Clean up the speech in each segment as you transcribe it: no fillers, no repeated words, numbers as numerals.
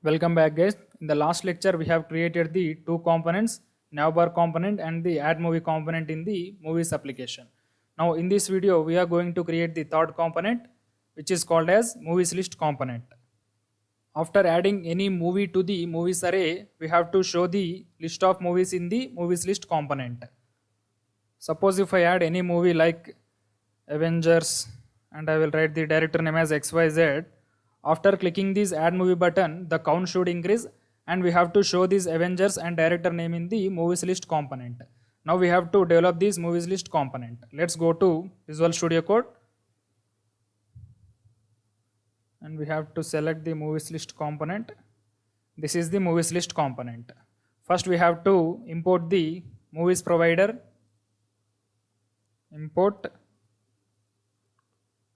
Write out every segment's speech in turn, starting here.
Welcome back guys. In the last lecture we have created the two components, navbar component and the add movie component in the movies application. Now in this video we are going to create the third component, which is called as movies list component. After adding any movie to the movies array, we have to show the list of movies in the movies list component. Suppose if I add any movie like Avengers and I will write the director name as XYZ. After clicking this add movie button, the count should increase and we have to show these Avengers and director name in the movies list component. Now we have to develop this movies list component. Let's go to Visual Studio Code and we have to select the movies list component. This is the movies list component. First we have to import the movies provider. Import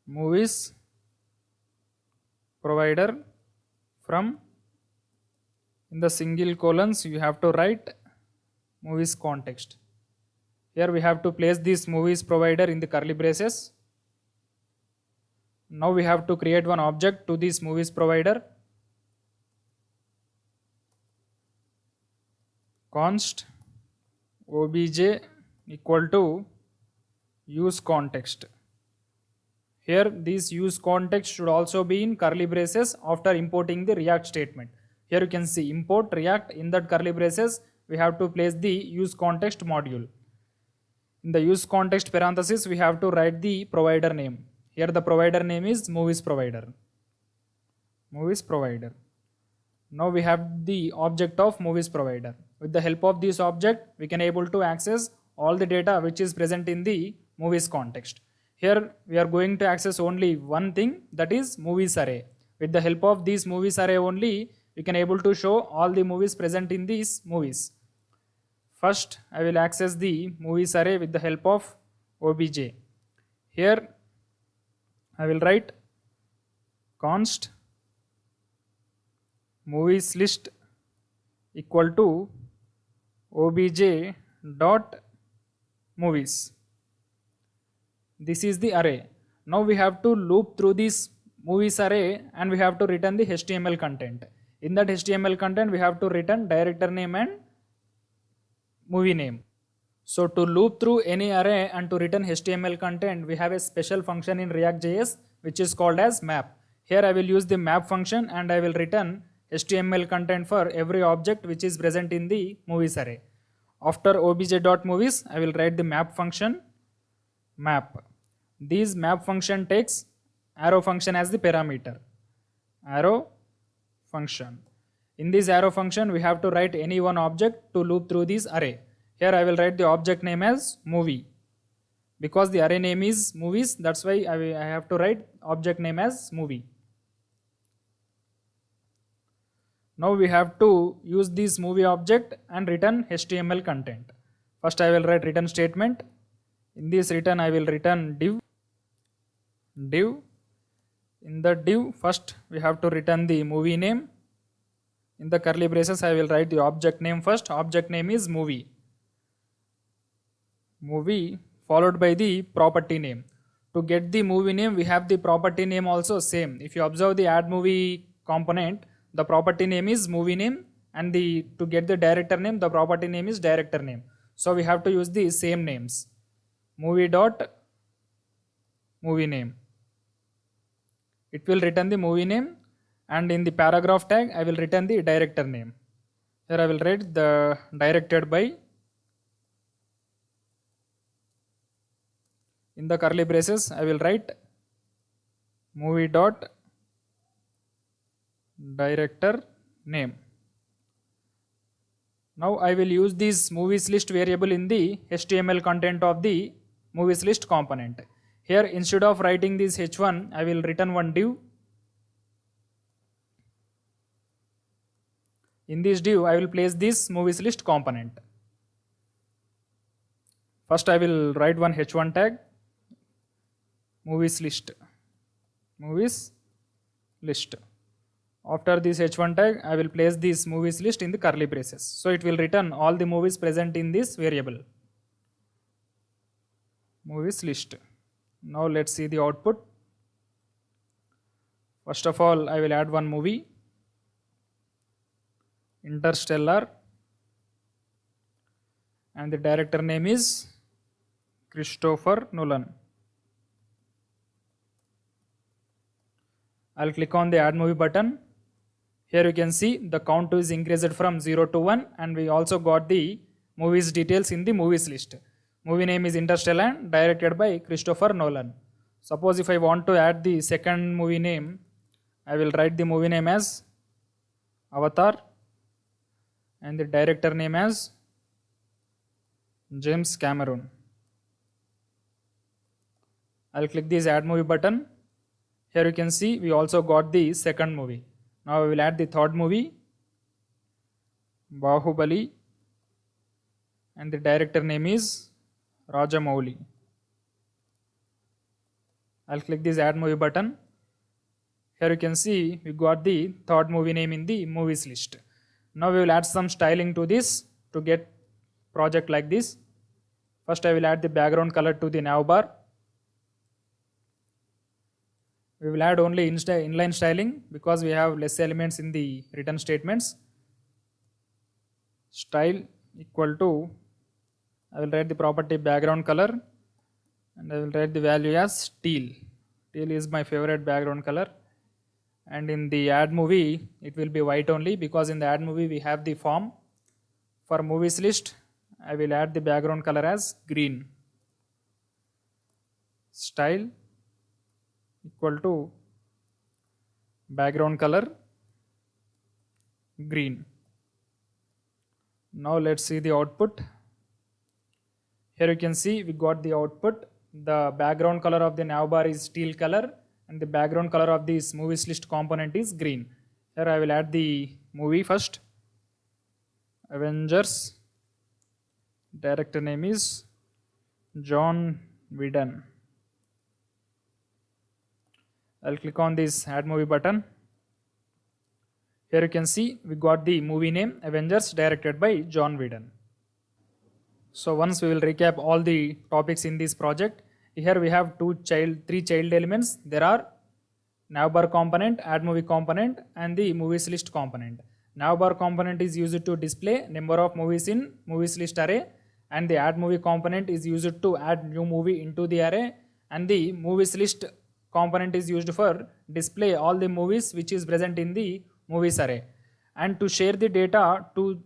movies provider from, in the single colons you have to write movies context. Here we have to place this movies provider in the curly braces. Now we have to create one object to this movies provider. Const obj equal to use context. Here this use context should also be in curly braces after importing the React statement. Here you can see import React, in that curly braces we have to place the use context module. In the use context parenthesis we have to write the provider name. Here the provider name is movies provider. Movies provider. Now we have the object of movies provider. With the help of this object we can able to access all the data which is present in the movies context. Here we are going to access only one thing, that is movies array. With the help of this movies array only we can able to show all the movies present in these movies. First I will access the movies array with the help of obj. Here I will write const movies list equal to obj dot movies. This is the array. Now we have to loop through this movies array and we have to return the HTML content. In that HTML content we have to return director name and movie name. So to loop through any array and to return HTML content, we have a special function in React.js which is called as map. Here I will use the map function and I will return HTML content for every object which is present in the movies array. After obj.movies I will write the map function map. This map function takes arrow function as the parameter. Arrow function. In this arrow function we have to write any one object to loop through this array. Here I will write the object name as movie. Because the array name is movies, that's why I have to write object name as movie. Now we have to use this movie object and return HTML content. First I will write return statement. In this return I will return div. In the div first we have to return the movie name. In the curly braces I will write the object name first. Object name is movie. Movie followed by the property name. To get the movie name we have the property name also same. If you observe the add movie component, the property name is movie name and to get the director name the property name is director name. So we have to use the same names. Movie dot movie name. It will return the movie name and in the paragraph tag I will return the director name. Here I will write the directed by. In the curly braces I will write movie dot director name. Now I will use this movies list variable in the HTML content of the movies list component. Here instead of writing this h1 I will return one div. In this div I will place this movies list component. First I will write one h1 tag movies list. After this h1 tag I will place this movies list in the curly braces. So it will return all the movies present in this variable. Movies list. Now let's see the output. First of all I will add one movie. Interstellar, and the director name is Christopher Nolan. I'll click on the add movie button. Here you can see the count is increased from 0 to 1, and we also got the movies details in the movies list. Movie name is Interstellar, directed by Christopher Nolan. Suppose if I want to add the second movie name, I will write the movie name as Avatar and the director name as James Cameron. I'll click this add movie button. Here you can see we also got the second movie. Now we will add the third movie, Bahubali, and the director name is Rajamouli. I'll click this add movie button. Here you can see we got the third movie name in the movies list. Now we will add some styling to this to get project like this. First I will add the background color to the nav bar. We will add only inline styling because we have less elements in the written statements. Style equal to, I will write the property background color, and I will write the value as teal. Teal is my favorite background color. And in the add movie it will be white only because in the add movie we have the form. For movies list I will add the background color as green. Style equal to background color green. Now let's see the output. Here you can see we got the output. The background color of the nav bar is teal color and the background color of this movies list component is green. Here I will add the movie first. Avengers. Director name is John Whedon. I'll click on this add movie button. Here you can see we got the movie name Avengers, directed by John Whedon. So once we will recap all the topics in this project. Here we have three child elements. There are navbar component, add movie component, and the movies list component. Navbar component is used to display number of movies in movies list array, and the add movie component is used to add new movie into the array, and the movies list component is used for display all the movies which is present in the movies array. And to share the data to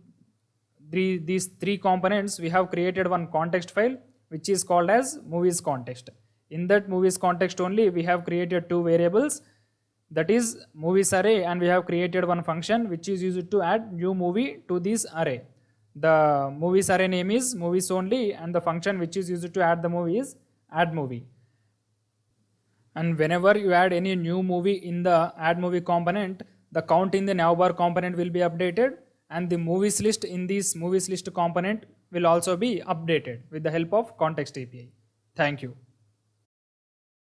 these three components, we have created one context file which is called as movies context. In that movies context only we have created two variables, that is movies array, and we have created one function which is used to add new movie to this array. The movies array name is movies only, and the function which is used to add the movie is add movie. And whenever you add any new movie in the add movie component, the count in the navbar component will be updated, and the movies list in this movies list component will also be updated with the help of context API. Thank you.